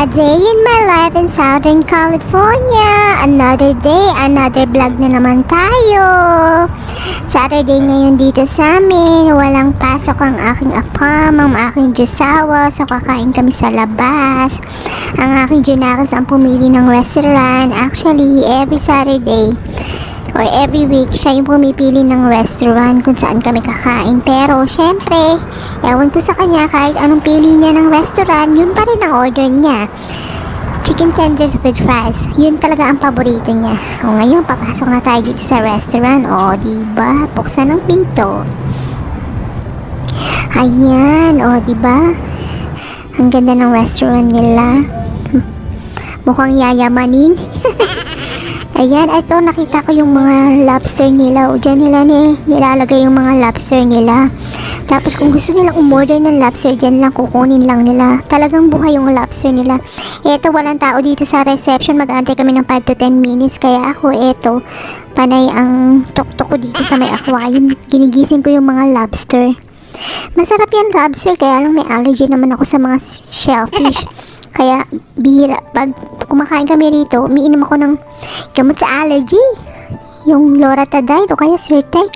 A day in my life in Southern California. Another day, another vlog na naman tayo. Saturday ngayon dito sa amin. Walang pasok ang aking apam, ang aking jusawa. So kakain kami sa labas. Ang aking junakis ang pumili ng restaurant. Actually, every Saturday or every week, siya yung pumipili ng restaurant kung saan kami kakain. Pero, syempre, ewan ko sa kanya, kahit anong pili niya ng restaurant, yun pa rin ang order niya. Chicken tenders with fries. Yun talaga ang paborito niya. O ngayon, papasok na tayo dito sa restaurant. O, diba? Buksan ng pinto. Ayan. O, diba? Ang ganda ng restaurant nila. Mukhang yayamanin. Ayan, ito nakita ko yung mga lobster nila. O dyan nila nilalagay yung mga lobster nila. Tapos kung gusto nilang umorder ng lobster, dyan lang kukunin lang nila. Talagang buhay yung lobster nila. Ito, walang tao dito sa reception. Mag-aantay kami ng 5 to 10 minutes. Kaya ako, ito, panay ang tok-tok ko dito sa may aquarium. Ginigising ko yung mga lobster. Masarap yan lobster, kaya lang may allergy naman ako sa mga shellfish. Kaya, bihira. Pag kumakain kami rito, umiinom ako ng gamot sa allergy. Yung Loratadine o kaya Zyrtec.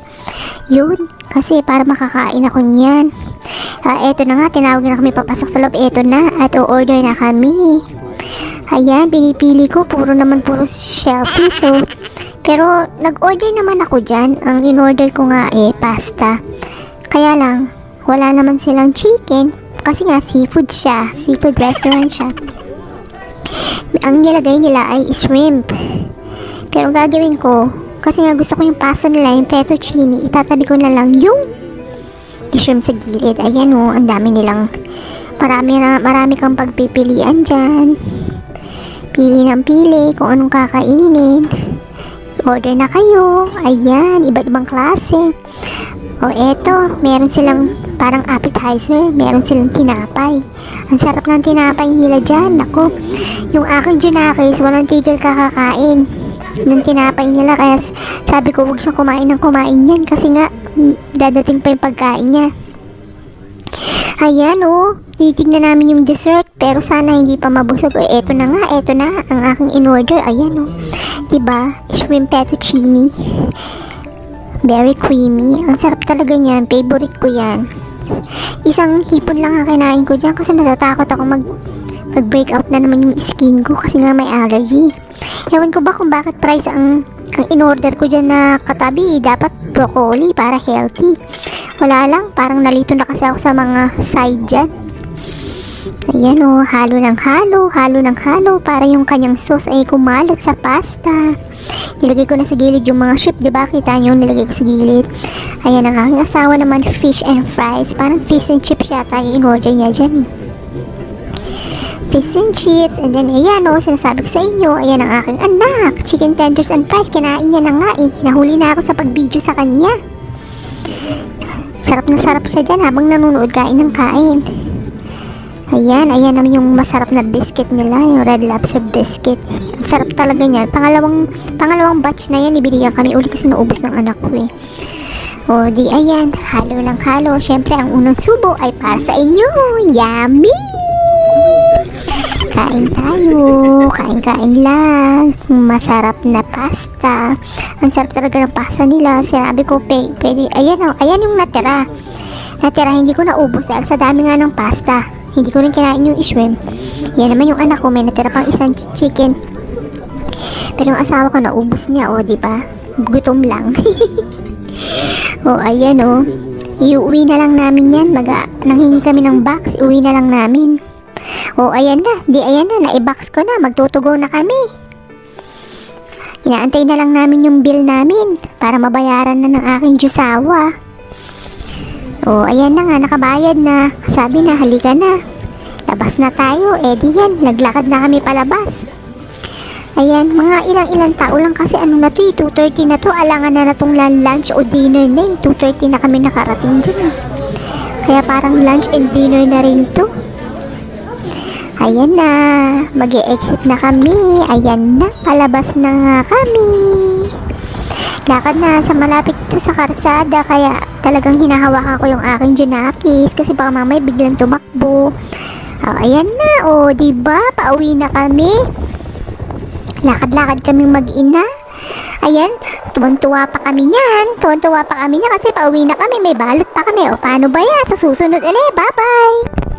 Yun. Kasi para makakain ako niyan. Eto na nga, tinawag na kami papasok sa loob. Eto na. At o-order na kami. Ayan, pinipili ko. Puro shellfish. So, pero, nag-order naman ako dyan. Ang in-order ko nga pasta. Kaya lang, wala naman silang chicken. Kasi nga, seafood siya. Seafood restaurant siya. Ang nilagay nila ay shrimp. Pero gagawin ko, kasi nga gusto ko yung pasta nila, yung fettuccine, itatabi ko na lang yung shrimp sa gilid. Ayan o, ang dami nilang, marami kang pagpipilian dyan. Pili ng pili, kung anong kakainin. Order na kayo. Ayan, iba't ibang klase. O eto, meron silang parang appetizer, meron silang tinapay. Ang sarap ng tinapay nila dyan. Ako, yung aking junakis, walang tigil kakakain ng tinapay nila. Kaya sabi ko, huwag siyang kumain ng kumain yan. Kasi nga, dadating pa yung pagkain niya. Ayan o, titignan namin yung dessert. Pero sana hindi pa mabusog. O eto na nga, eto na ang aking in-order. Ayan o, diba? Shrimp fettuccine. Very creamy. Ang sarap talaga niyan. Favorite ko yan. Isang hipon lang ang kinain ko dyan kasi natatakot ako mag-break out na naman yung skin ko kasi nga may allergy. Ewan ko ba kung bakit price ang in-order ko dyan na katabi. Dapat broccoli para healthy. Wala lang. Parang nalito na kasi ako sa mga side dyan. Ayan o. Halo ng halo. Halo ng halo. Para yung kanyang sauce ay kumalat sa pasta. Nilagay ko na sa gilid yung mga shrimp, diba? Kita nyo, nilagay ko sa gilid. Ayan ang aking asawa naman, fish and fries. Parang fish and chips yata yung in-order niya dyan. Fish and chips. And then, ayan o, sinasabi ko sa inyo, ayan ang aking anak. Chicken tenders and fries. Kinain niya na nga Nahuli na ako sa pag-video sa kanya. Sarap na sarap siya dyan habang nanonood kain ng kain. Ayan naman yung masarap na biscuit nila, yung Red Lobster biscuit. Ang sarap talaga niyan. Pangalawang batch na yan, ibigyan kami uli kasi naubos ng anak ko O di ayan, halo lang halo. Syempre, ang unang subo ay para sa inyo. Yummy! Kain tayo. Kain lang. Masarap na pasta. Ang sarap talaga ng pasta nila. Sinabi ko, pwede. Ayan yung natira. Hindi ko naubos dahil sa dami nga ng pasta. Hindi ko rin kinain yung shrimp. Yan naman yung anak ko. May natira pang isang chicken. Pero yung asawa ko naubos niya. O, diba? Gutom lang. O, ayan o. Iuwi na lang namin yan. Nanghingi kami ng box. Iuwi na lang namin. O, ayan na. Ayan na. Nai-box ko na. Magtutugo na kami. Inaantay na lang namin yung bill namin. Para mabayaran na ng aking jusawa. O, ayan na nga, nakabayad na. Sabi na, halika na. Labas na tayo. Di yan, naglakad na kami palabas. Ayan, mga ilang tao lang kasi ano na to 2:30 na to. Alangan na natong lunch o dinner na 2:30 na kami nakarating dyan. Kaya parang lunch and dinner na rin to. Ayan na, mag-e-exit na kami. Ayan na, palabas na nga kami. Lakad na sa malapit to sa karsada, kaya talagang hinahawakan ko yung aking junakis kasi baka mamay biglang tumakbo. Oh, ayan na. Oh, diba? Pauwi na kami. Lakad-lakad kaming mag-ina. Ayan, tuwan-tuwa pa kami niyan. Tuwan-tuwa pa kami niyan kasi pauwi na kami. May balot pa kami. O, paano ba yan? Sa susunod ulit. Bye-bye!